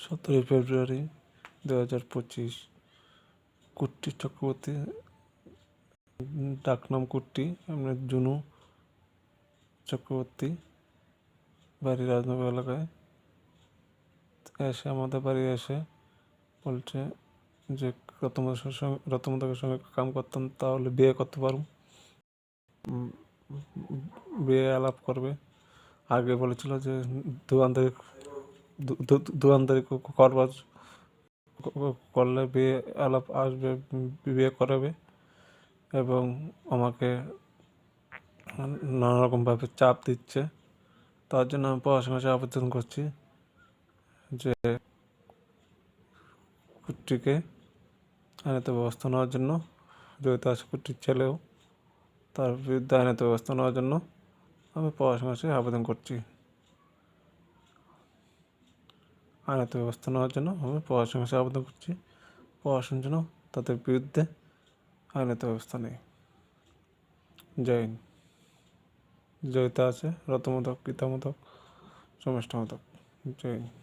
17 ফেব্রুয়ারি 2025। কুট্টি চক্রবর্তী, ডাকনাম কুট্টি, এমনি জুনু চক্রবর্তী, বাড়ি রাজনগর এলাকায়। আমাদের বাড়ি এসে বলছে যে রতমদাকে সঙ্গে কাম করতাম, তাহলে বিয়ে করতে পারব, বিয়ে আলাপ করবে। আগে বলেছিল যে দুয়ানদারি করবার করলে বিয়ে আলাপ আসবে, বিয়ে করাবে, এবং আমাকে নানা রকমভাবে চাপ দিচ্ছে। তার জন্য আমি পড়াশোনা আবেদন করছি যে কুট্টিকে আইনত ব্যবস্থা নেওয়ার জন্য, যেহেতু আছে কুট্টির ছেলেও, তার বিরুদ্ধে আইনত ব্যবস্থা নেওয়ার জন্য আমি পড়াশোনা আবেদন করছি। আইনত ব্যবস্থা নেওয়ার জন্য আমি পড়াশোনা আবেদন করছি, পড়াশোনার জন্য তাদের বিরুদ্ধে আইনত ব্যবস্থা নেই। জয় হিন্দ। জয়িতা আছে রতমোদক, গীতামোদক, সমষ্টিমোদক। জয় হিন্দ।